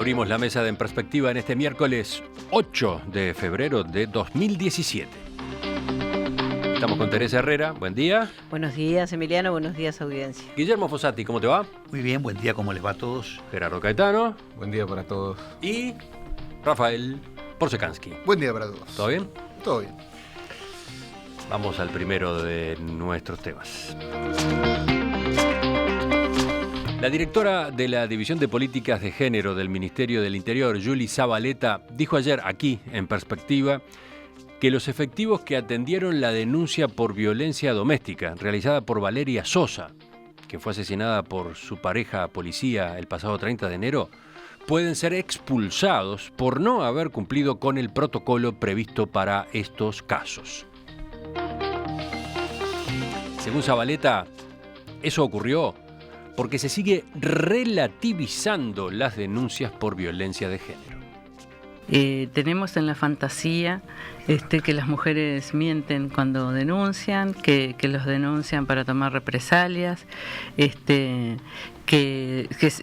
Abrimos la mesa de En Perspectiva en este miércoles 8 de febrero de 2017. Estamos con Teresa Herrera, buen día. Buenos días, Emiliano, buenos días, audiencia. Guillermo Fossati, ¿cómo te va? Muy bien, buen día, ¿cómo les va a todos? Gerardo Caetano. Buen día para todos. Y Rafael Porsekansky. Buen día para todos. ¿Todo bien? Todo bien. Vamos al primero de nuestros temas. La directora de la División de Políticas de Género del Ministerio del Interior, Juli Zabaleta, dijo ayer aquí, en Perspectiva, que los efectivos que atendieron la denuncia por violencia doméstica realizada por Valeria Sosa, que fue asesinada por su pareja policía el pasado 30 de enero, pueden ser expulsados por no haber cumplido con el protocolo previsto para estos casos. Según Zabaleta, eso ocurrió porque se sigue relativizando las denuncias por violencia de género. Tenemos en la fantasía que las mujeres mienten cuando denuncian, que los denuncian para tomar represalias, que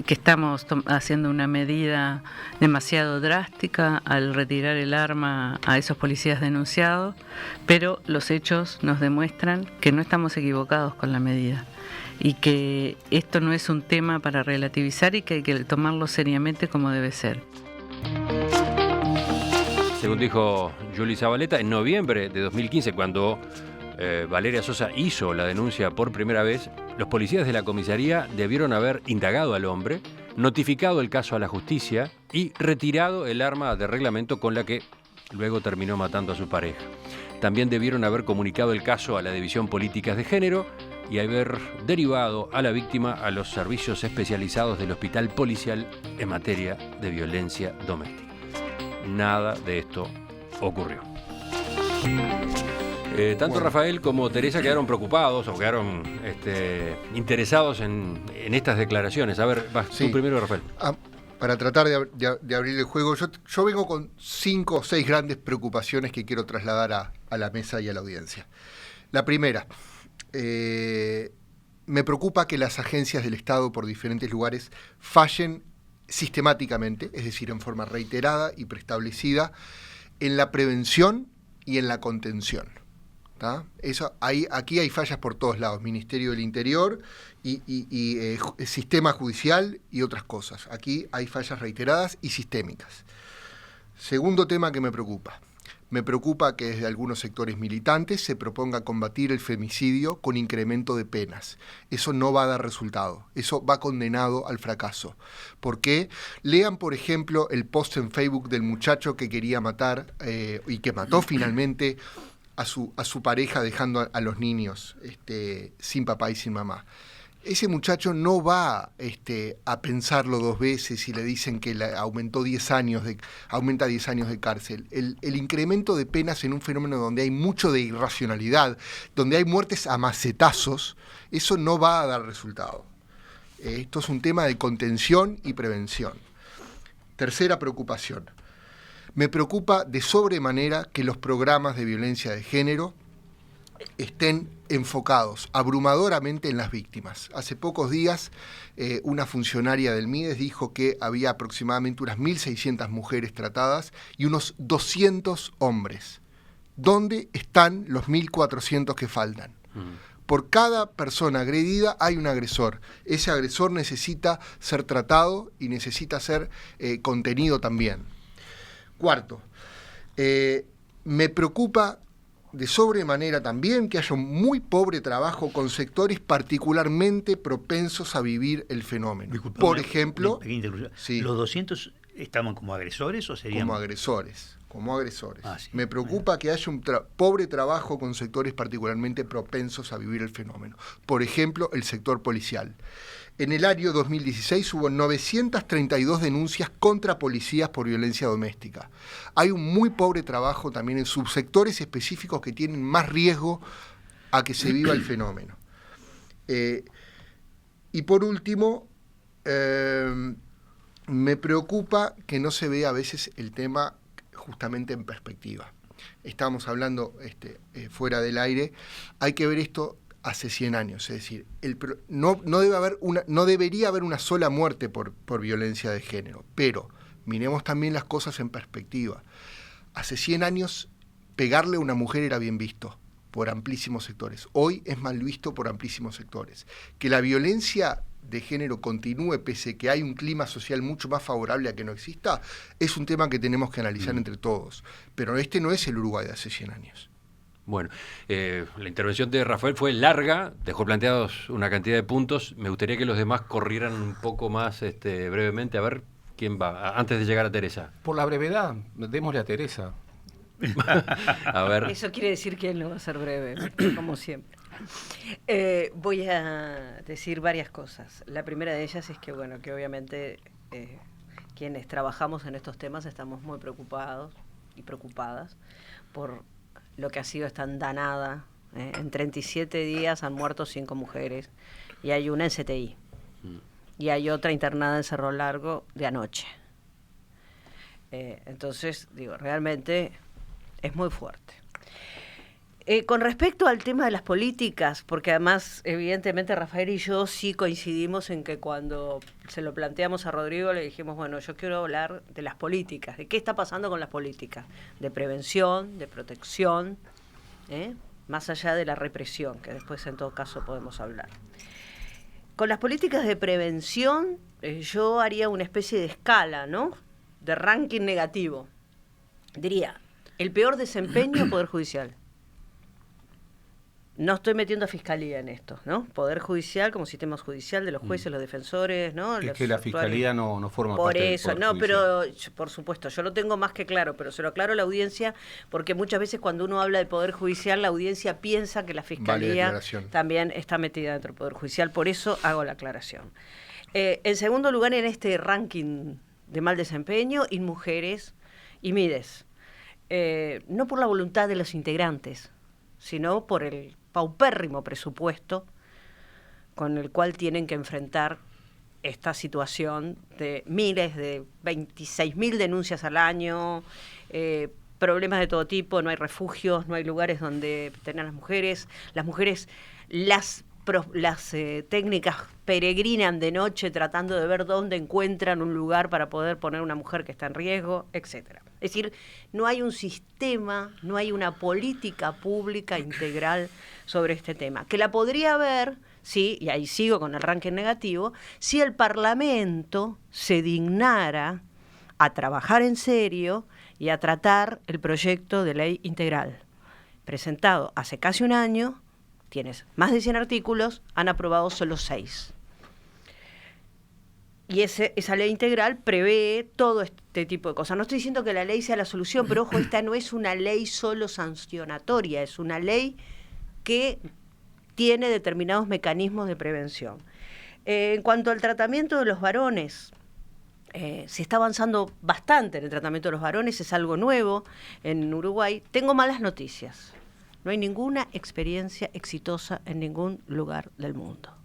estamos haciendo una medida demasiado drástica al retirar el arma a esos policías denunciados, pero los hechos nos demuestran que no estamos equivocados con la medida y que esto no es un tema para relativizar y que hay que tomarlo seriamente como debe ser. Según dijo Juli Zabaleta, en noviembre de 2015, cuando Valeria Sosa hizo la denuncia por primera vez, los policías de la comisaría debieron haber indagado al hombre, notificado el caso a la justicia y retirado el arma de reglamento con la que luego terminó matando a su pareja. También debieron haber comunicado el caso a la División Políticas de Género y haber derivado a la víctima a los servicios especializados del Hospital Policial en materia de violencia doméstica. Nada de esto ocurrió. Tanto Rafael como Teresa quedaron preocupados o quedaron interesados en estas declaraciones. A ver, vas tú primero, Rafael. Para tratar de abrir el juego, yo vengo con 5 o 6 grandes preocupaciones que quiero trasladar a la mesa y a la audiencia. La primera, me preocupa que las agencias del Estado por diferentes lugares fallen sistemáticamente, es decir, en forma reiterada y preestablecida, en la prevención y en la contención. Aquí hay fallas por todos lados, Ministerio del Interior y sistema judicial y otras cosas. Aquí hay fallas reiteradas y sistémicas. Segundo tema que me preocupa que desde algunos sectores militantes se proponga combatir el femicidio con incremento de penas. Eso no va a dar resultado, eso va condenado al fracaso. ¿Por qué? Lean, por ejemplo, el post en Facebook del muchacho que quería matar y que mató finalmente a su pareja dejando a los niños sin papá y sin mamá. Ese muchacho no va a pensarlo 2 veces si le dicen que aumenta 10 años de cárcel. El incremento de penas en un fenómeno donde hay mucho de irracionalidad, donde hay muertes a macetazos, eso no va a dar resultado. Esto es un tema de contención y prevención. Tercera preocupación. Me preocupa de sobremanera que los programas de violencia de género estén enfocados abrumadoramente en las víctimas. Hace pocos días una funcionaria del MIDES dijo que había aproximadamente unas 1.600 mujeres tratadas y unos 200 hombres. ¿Dónde están los 1.400 que faltan? Por cada persona agredida hay un agresor. Ese agresor necesita ser tratado y necesita ser contenido también. Cuarto, me preocupa de sobremanera también que haya un muy pobre trabajo con sectores particularmente propensos a vivir el fenómeno. Disculpa, por ejemplo, sí. ¿Los 200 estaban como agresores o serían...? Como agresores. Sí. Me preocupa que haya un pobre trabajo con sectores particularmente propensos a vivir el fenómeno. Por ejemplo, el sector policial. En el año 2016 hubo 932 denuncias contra policías por violencia doméstica. Hay un muy pobre trabajo también en subsectores específicos que tienen más riesgo a que se viva el fenómeno. Y por último, me preocupa que no se vea a veces el tema justamente en perspectiva. Estábamos hablando fuera del aire, hay que ver esto hace 100 años, es decir, no debería haber una sola muerte por violencia de género, pero Miremos también las cosas en perspectiva. Hace 100 años pegarle a una mujer era bien visto por amplísimos sectores. Hoy es mal visto por amplísimos sectores. Que la violencia de género continúe pese que hay un clima social mucho más favorable a que no exista, es un tema que tenemos que analizar entre todos. Pero este no es el Uruguay de hace 100 años. Bueno, la intervención de Rafael fue larga, dejó planteados una cantidad de puntos. Me gustaría que los demás corrieran un poco más brevemente. A ver quién va, antes de llegar a Teresa. Por la brevedad, démosle a Teresa. A ver. Eso quiere decir que él no va a ser breve, como siempre. Voy a decir varias cosas. La primera de ellas es que, bueno, que obviamente quienes trabajamos en estos temas estamos muy preocupados y preocupadas por lo que ha sido esta andanada. En 37 días han muerto 5 mujeres y hay una en CTI. Y hay otra internada en Cerro Largo de anoche. Entonces, digo, realmente es muy fuerte. Con respecto al tema de las políticas, porque además, evidentemente, Rafael y yo sí coincidimos en que cuando se lo planteamos a Rodrigo le dijimos, bueno, yo quiero hablar de las políticas, de qué está pasando con las políticas, de prevención, de protección, más allá de la represión, que después en todo caso podemos hablar. Con las políticas de prevención, yo haría una especie de escala, ¿no? De ranking negativo. Diría, el peor desempeño, Poder Judicial. No estoy metiendo a Fiscalía en esto, ¿no? Poder Judicial como sistema judicial de los jueces, los defensores, ¿no? Es los que la Fiscalía no forma parte del Poder no, Judicial. pero por supuesto, yo lo tengo más que claro, pero se lo aclaro a la audiencia, porque muchas veces cuando uno habla del Poder Judicial, la audiencia piensa que la Fiscalía también está metida dentro del Poder Judicial, por eso hago la aclaración. En segundo lugar, en este ranking de mal desempeño, InMujeres y Mides. No por la voluntad de los integrantes, sino por el paupérrimo presupuesto con el cual tienen que enfrentar esta situación de miles de 26.000 denuncias al año, problemas de todo tipo, no hay refugios, no hay lugares donde tener a las mujeres, las técnicas peregrinan de noche tratando de ver dónde encuentran un lugar para poder poner una mujer que está en riesgo, etcétera. Es decir, no hay un sistema, no hay una política pública integral sobre este tema. Que la podría haber, sí, y ahí sigo con el ranking negativo, si el Parlamento se dignara a trabajar en serio y a tratar el proyecto de ley integral. Presentado hace casi un año, tienes más de 100 artículos, han aprobado solo 6. Y esa ley integral prevé todo este tipo de cosas. No estoy diciendo que la ley sea la solución, pero ojo, esta no es una ley solo sancionatoria, es una ley que tiene determinados mecanismos de prevención. En cuanto al tratamiento de los varones, se está avanzando bastante en el tratamiento de los varones, es algo nuevo en Uruguay. Tengo malas noticias. No hay ninguna experiencia exitosa en ningún lugar del mundo.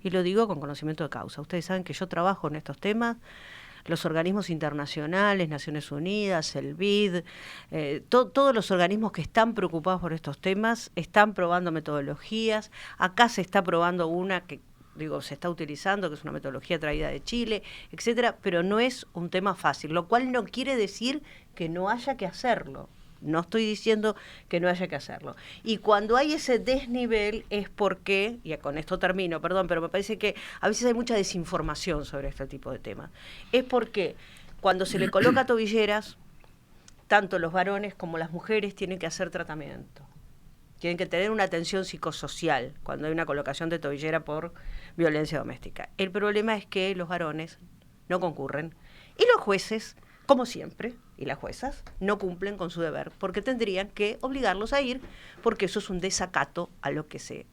Y lo digo con conocimiento de causa. Ustedes saben que yo trabajo en estos temas, los organismos internacionales, Naciones Unidas, el BID, todos los organismos que están preocupados por estos temas están probando metodologías. Acá se está probando una que, se está utilizando, que es una metodología traída de Chile, etcétera, pero no es un tema fácil, lo cual no quiere decir que no haya que hacerlo. No estoy diciendo que no haya que hacerlo. Y cuando hay ese desnivel es porque, y con esto termino, perdón, pero me parece que a veces hay mucha desinformación sobre este tipo de temas. Es porque cuando se le coloca tobilleras, tanto los varones como las mujeres tienen que hacer tratamiento. Tienen que tener una atención psicosocial cuando hay una colocación de tobillera por violencia doméstica. El problema es que los varones no concurren y los jueces, como siempre, y las juezas no cumplen con su deber, porque tendrían que obligarlos a ir, porque eso es un desacato a lo que se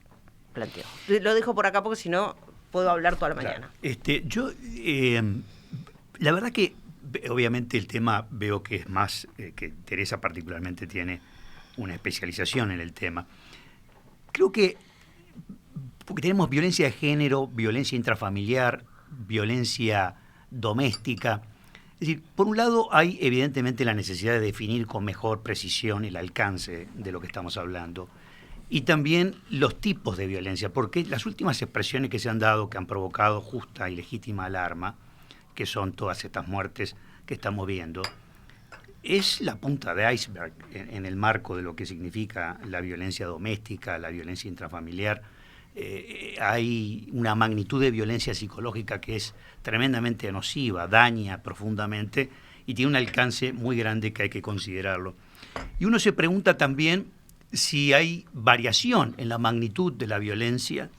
planteó. Lo dejo por acá porque si no puedo hablar toda la mañana. Yo, la verdad que obviamente el tema veo que es más, que Teresa particularmente tiene una especialización en el tema. Creo que, porque tenemos violencia de género, violencia intrafamiliar, violencia doméstica. Es decir, por un lado hay evidentemente la necesidad de definir con mejor precisión el alcance de lo que estamos hablando y también los tipos de violencia, porque las últimas expresiones que se han dado, que han provocado justa y legítima alarma, que son todas estas muertes que estamos viendo es la punta de iceberg en el marco de lo que significa la violencia doméstica, la violencia intrafamiliar. Hay una magnitud de violencia psicológica que es tremendamente nociva, daña profundamente y tiene un alcance muy grande que hay que considerarlo. Y uno se pregunta también si hay variación en la magnitud de la violencia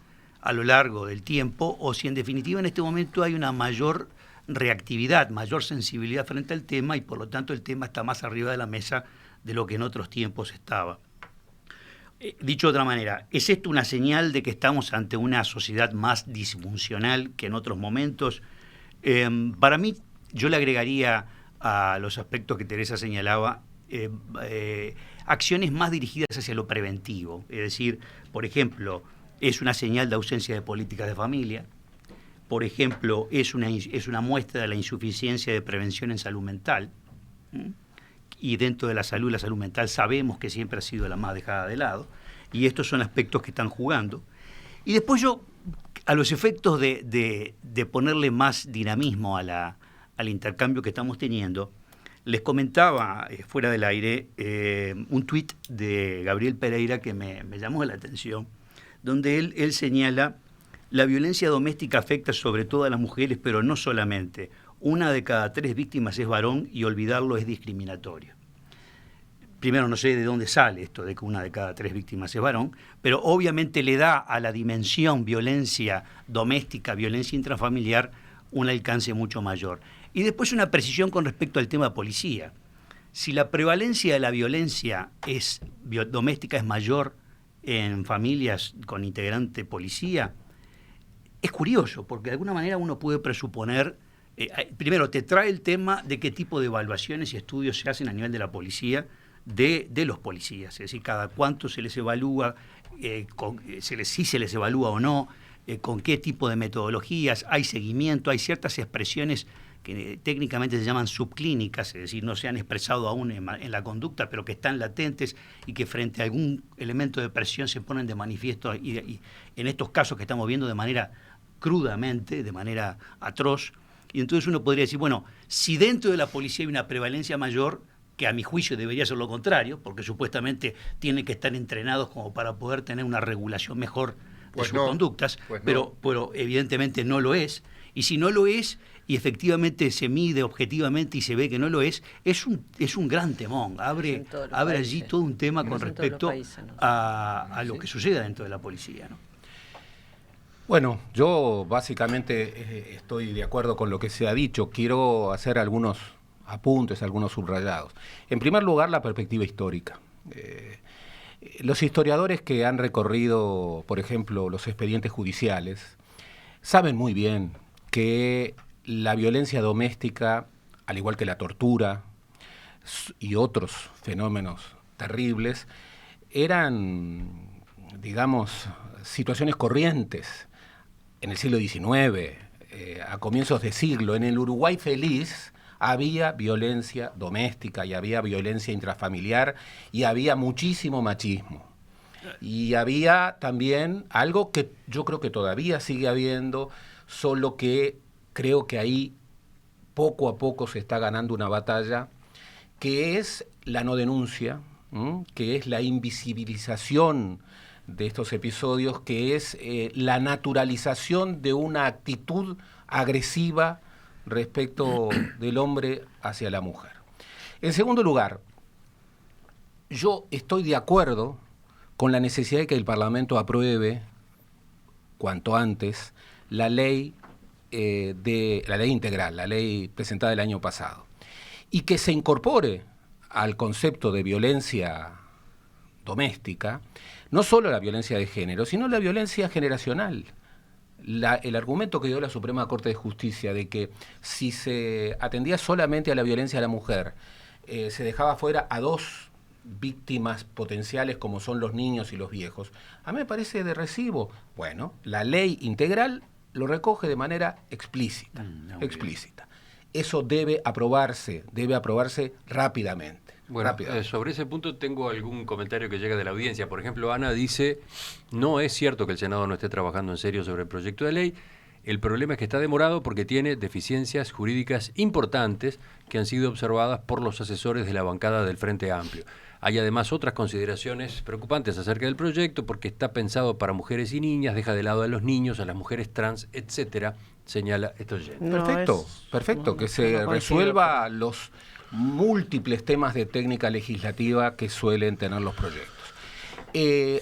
a lo largo del tiempo o si en definitiva en este momento hay una mayor reactividad, mayor sensibilidad frente al tema y por lo tanto el tema está más arriba de la mesa de lo que en otros tiempos estaba. Dicho de otra manera, ¿es esto una señal de que estamos ante una sociedad más disfuncional que en otros momentos? Para mí, yo le agregaría a los aspectos que Teresa señalaba acciones más dirigidas hacia lo preventivo. Es decir, por ejemplo, es una señal de ausencia de políticas de familia. Por ejemplo, es una muestra de la insuficiencia de prevención en salud mental. Y dentro de la salud mental sabemos que siempre ha sido la más dejada de lado. Y estos son aspectos que están jugando. Y después yo, a los efectos de ponerle más dinamismo al intercambio que estamos teniendo, les comentaba fuera del aire un tuit de Gabriel Pereira que me llamó la atención, donde él señala: la violencia doméstica afecta sobre todo a las mujeres, pero no solamente. 1 de cada 3 víctimas es varón y olvidarlo es discriminatorio. Primero, no sé de dónde sale esto de que 1 de cada 3 víctimas es varón, pero obviamente le da a la dimensión violencia doméstica, violencia intrafamiliar, un alcance mucho mayor. Y después una precisión con respecto al tema policía. Si la prevalencia de la violencia doméstica es mayor en familias con integrante policía, es curioso, porque de alguna manera uno puede presuponer, primero te trae el tema de qué tipo de evaluaciones y estudios se hacen a nivel de la policía, de los policías, es decir, cada cuánto se les evalúa, si se les evalúa o no, con qué tipo de metodologías, hay seguimiento, hay ciertas expresiones que técnicamente se llaman subclínicas, es decir, no se han expresado aún en la conducta, pero que están latentes y que frente a algún elemento de presión se ponen de manifiesto y en estos casos que estamos viendo de manera crudamente, de manera atroz. Y entonces uno podría decir, bueno, si dentro de la policía hay una prevalencia mayor, que a mi juicio debería ser lo contrario, porque supuestamente tienen que estar entrenados como para poder tener una regulación mejor de sus conductas, pero evidentemente no lo es. Y si no lo es, y efectivamente se mide objetivamente y se ve que no lo es un gran temón. Abre allí todo un tema con respecto a lo que suceda dentro de la policía, ¿no? Bueno, yo básicamente estoy de acuerdo con lo que se ha dicho. Quiero hacer algunos apuntes, algunos subrayados. En primer lugar, la perspectiva histórica. Los historiadores que han recorrido, por ejemplo, los expedientes judiciales, saben muy bien que la violencia doméstica, al igual que la tortura y otros fenómenos terribles, eran, digamos, situaciones corrientes en el siglo XIX, a comienzos de siglo. En el Uruguay feliz había violencia doméstica y había violencia intrafamiliar y había muchísimo machismo. Y había también algo que yo creo que todavía sigue habiendo, solo que creo que ahí poco a poco se está ganando una batalla, que es la no denuncia, que es la invisibilización de estos episodios, que es la naturalización de una actitud agresiva respecto del hombre hacia la mujer. En segundo lugar, yo estoy de acuerdo con la necesidad de que el Parlamento apruebe cuanto antes la ley la ley integral, la ley presentada el año pasado, y que se incorpore al concepto de violencia doméstica no solo la violencia de género, sino la violencia generacional. El argumento que dio la Suprema Corte de Justicia de que si se atendía solamente a la violencia de la mujer, se dejaba fuera a 2 víctimas potenciales como son los niños y los viejos, a mí me parece de recibo. Bueno, la ley integral lo recoge de manera explícita. Eso debe aprobarse rápidamente. Bueno, sobre ese punto tengo algún comentario que llega de la audiencia. Por ejemplo, Ana dice, no es cierto que el Senado no esté trabajando en serio sobre el proyecto de ley. El problema es que está demorado porque tiene deficiencias jurídicas importantes que han sido observadas por los asesores de la bancada del Frente Amplio. Hay además otras consideraciones preocupantes acerca del proyecto porque está pensado para mujeres y niñas, deja de lado a los niños, a las mujeres trans, etcétera, señala este oyente. Perfecto, que se resuelva los múltiples temas de técnica legislativa que suelen tener los proyectos.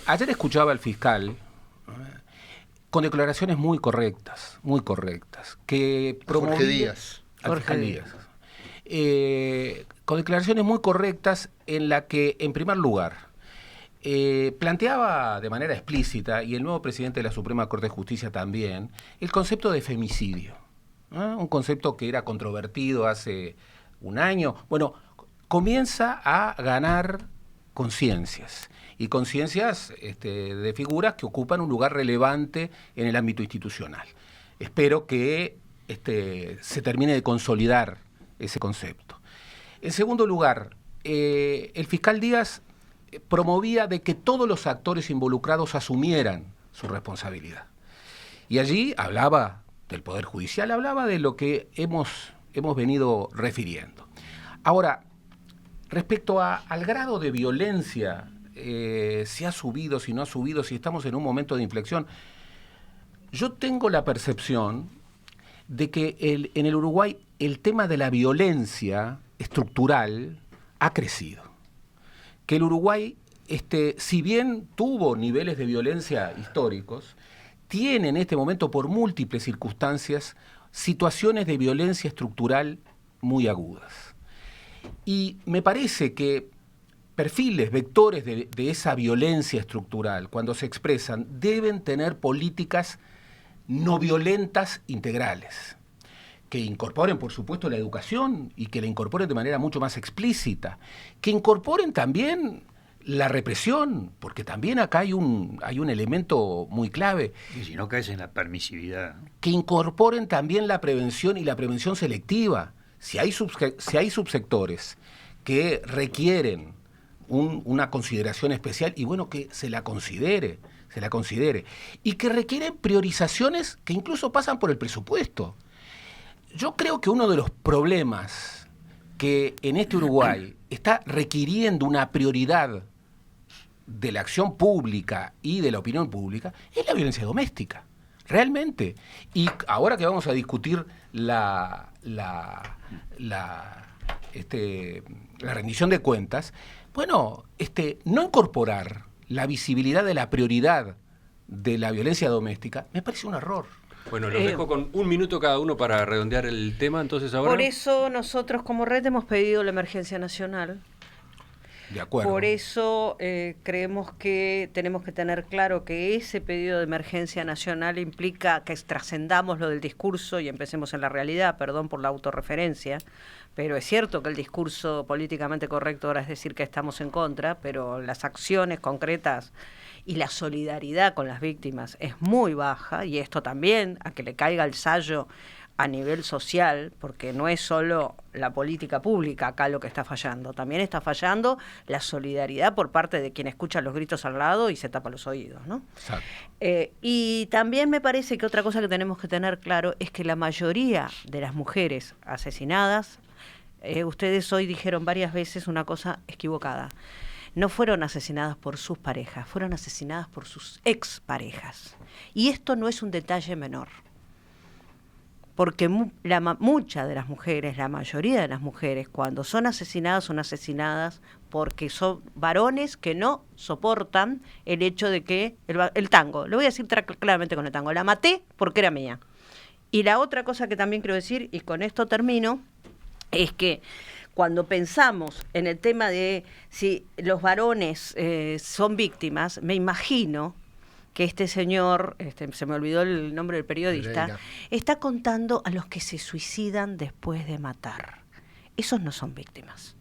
Ayer escuchaba al fiscal con declaraciones muy correctas, que promovía... Jorge Díaz. Jorge Díaz. Con declaraciones muy correctas en la que, en primer lugar, planteaba de manera explícita, y el nuevo presidente de la Suprema Corte de Justicia también, el concepto de femicidio, ¿no? Un concepto que era controvertido hace un año. Bueno, comienza a ganar conciencias, y conciencias de figuras que ocupan un lugar relevante en el ámbito institucional. Espero que se termine de consolidar ese concepto. En segundo lugar, el fiscal Díaz promovía de que todos los actores involucrados asumieran su responsabilidad. Y allí hablaba del Poder Judicial, hablaba de lo que hemos venido refiriendo. Ahora, respecto al grado de violencia, si ha subido, si no ha subido, si estamos en un momento de inflexión, yo tengo la percepción de que en el Uruguay el tema de la violencia estructural ha crecido. Que el Uruguay, si bien tuvo niveles de violencia históricos, tiene en este momento, por múltiples circunstancias, situaciones de violencia estructural muy agudas. Y me parece que perfiles, vectores de esa violencia estructural, cuando se expresan, deben tener políticas no violentas integrales, que incorporen, por supuesto, la educación y que la incorporen de manera mucho más explícita, que incorporen también la represión, porque también acá hay un elemento muy clave. Y si no caes en la permisividad. Que incorporen también la prevención y la prevención selectiva. Si hay subsectores que requieren una consideración especial, y bueno, que se la considere, y que requieren priorizaciones que incluso pasan por el presupuesto. Yo creo que uno de los problemas que en este Uruguay está requiriendo una prioridad de la acción pública y de la opinión pública es la violencia doméstica, realmente. Y ahora que vamos a discutir la rendición de cuentas, bueno, no incorporar la visibilidad de la prioridad de la violencia doméstica me parece un error. Bueno, los dejo con un minuto cada uno para redondear el tema, entonces ahora... Por eso nosotros como red hemos pedido la emergencia nacional. De acuerdo. Por eso creemos que tenemos que tener claro que ese pedido de emergencia nacional implica que trascendamos lo del discurso y empecemos en la realidad, perdón por la autorreferencia, pero es cierto que el discurso políticamente correcto ahora es decir que estamos en contra, pero las acciones concretas y la solidaridad con las víctimas es muy baja, y esto también a que le caiga el sallo a nivel social, porque no es solo la política pública acá lo que está fallando, también está fallando la solidaridad por parte de quien escucha los gritos al lado y se tapa los oídos, ¿no? Exacto. Y también me parece que otra cosa que tenemos que tener claro es que la mayoría de las mujeres asesinadas, ustedes hoy dijeron varias veces una cosa equivocada, no fueron asesinadas por sus parejas, fueron asesinadas por sus exparejas. Y esto no es un detalle menor, porque muchas de las mujeres, la mayoría de las mujeres, cuando son asesinadas porque son varones que no soportan el hecho de que el tango, lo voy a decir claramente con el tango, la maté porque era mía. Y la otra cosa que también quiero decir, y con esto termino, es que cuando pensamos en el tema de si los varones son víctimas, me imagino que este señor, se me olvidó el nombre del periodista, Pereira, está contando a los que se suicidan después de matar. Esos no son víctimas.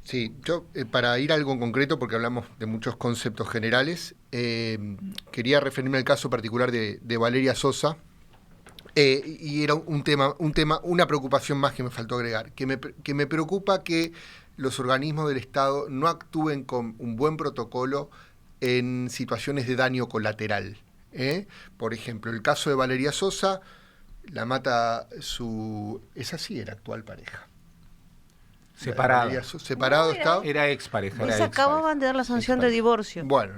Sí, yo para ir a algo en concreto, porque hablamos de muchos conceptos generales, quería referirme al caso particular de Valeria Sosa, y era una preocupación más que me faltó agregar, que me preocupa que los organismos del Estado no actúen con un buen protocolo en situaciones de daño colateral. Por ejemplo, el caso de Valeria Sosa, la mata esa sí era actual pareja. Separado. Separado estaba. Era expareja. Pues acababan de dar la sanción de divorcio. Bueno,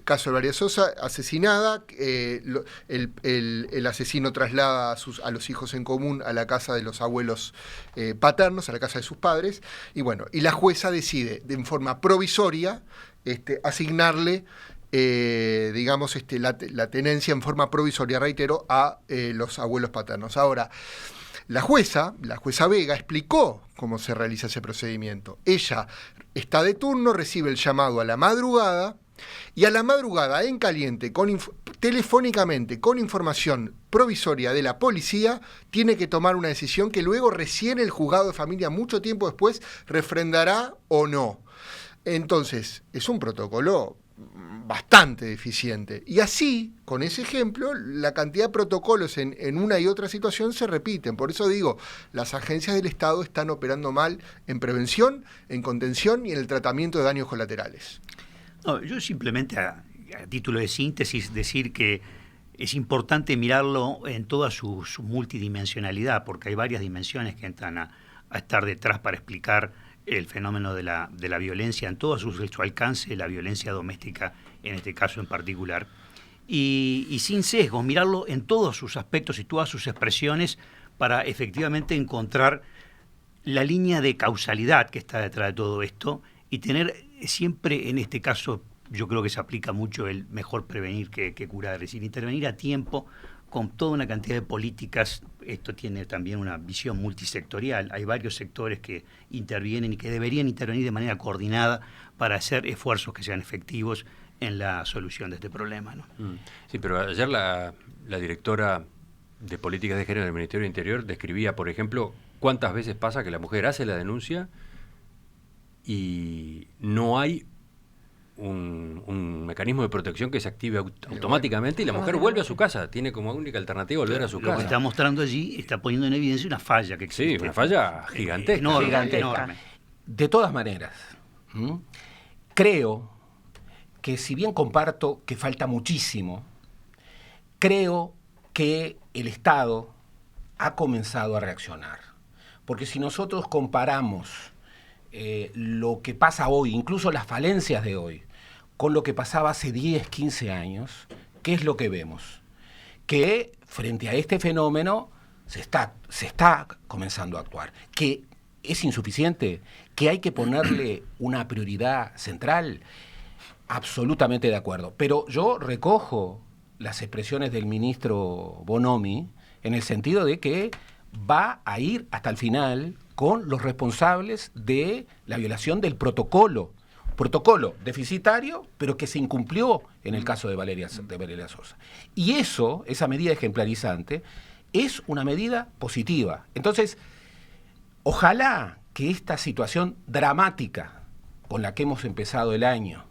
caso de Valeria Sosa, asesinada, el asesino traslada a los hijos en común a la casa de los abuelos paternos, a la casa de sus padres, y bueno, y la jueza decide en forma provisoria asignarle la tenencia en forma provisoria, reitero, a los abuelos paternos. Ahora, la jueza Vega, explicó cómo se realiza ese procedimiento. Ella está de turno, recibe el llamado a la madrugada, y a la madrugada, en caliente, telefónicamente, con información provisoria de la policía, tiene que tomar una decisión que luego recién el juzgado de familia, mucho tiempo después, refrendará o no. Entonces, es un protocolo bastante deficiente. Y así, con ese ejemplo, la cantidad de protocolos en una y otra situación se repiten. Por eso digo, las agencias del Estado están operando mal en prevención, en contención y en el tratamiento de daños colaterales. No, yo simplemente, a título de síntesis, decir que es importante mirarlo en toda su multidimensionalidad, porque hay varias dimensiones que entran a estar detrás para explicar el fenómeno de la violencia en todo su alcance, la violencia doméstica en este caso en particular, y sin sesgos, mirarlo en todos sus aspectos y todas sus expresiones para efectivamente encontrar la línea de causalidad que está detrás de todo esto y tener siempre, en este caso, yo creo que se aplica mucho el mejor prevenir que curar, es decir, intervenir a tiempo con toda una cantidad de políticas. Esto tiene también una visión multisectorial. Hay varios sectores que intervienen y que deberían intervenir de manera coordinada para hacer esfuerzos que sean efectivos en la solución de este problema, ¿no? Sí, pero ayer la directora de Políticas de Género del Ministerio del Interior describía, por ejemplo, cuántas veces pasa que la mujer hace la denuncia y no hay un mecanismo de protección que se active automáticamente y la mujer vuelve a su casa. Tiene como única alternativa volver a su casa. Lo que está mostrando allí está poniendo en evidencia una falla que existe. Sí, una falla gigantesca. Enorme. De todas maneras, creo que si bien comparto que falta muchísimo, creo que el Estado ha comenzado a reaccionar. Porque si nosotros comparamos lo que pasa hoy, incluso las falencias de hoy, con lo que pasaba hace 10, 15 años, ¿qué es lo que vemos? Que frente a este fenómeno se está comenzando a actuar. ¿Que es insuficiente? ¿Que hay que ponerle una prioridad central? Absolutamente de acuerdo. Pero yo recojo las expresiones del ministro Bonomi en el sentido de que va a ir hasta el final con los responsables de la violación del protocolo deficitario, pero que se incumplió en el caso de Valeria Sosa. Y esa medida ejemplarizante, es una medida positiva. Entonces, ojalá que esta situación dramática con la que hemos empezado el año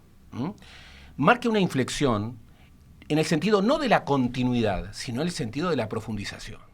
marque una inflexión en el sentido no de la continuidad, sino en el sentido de la profundización.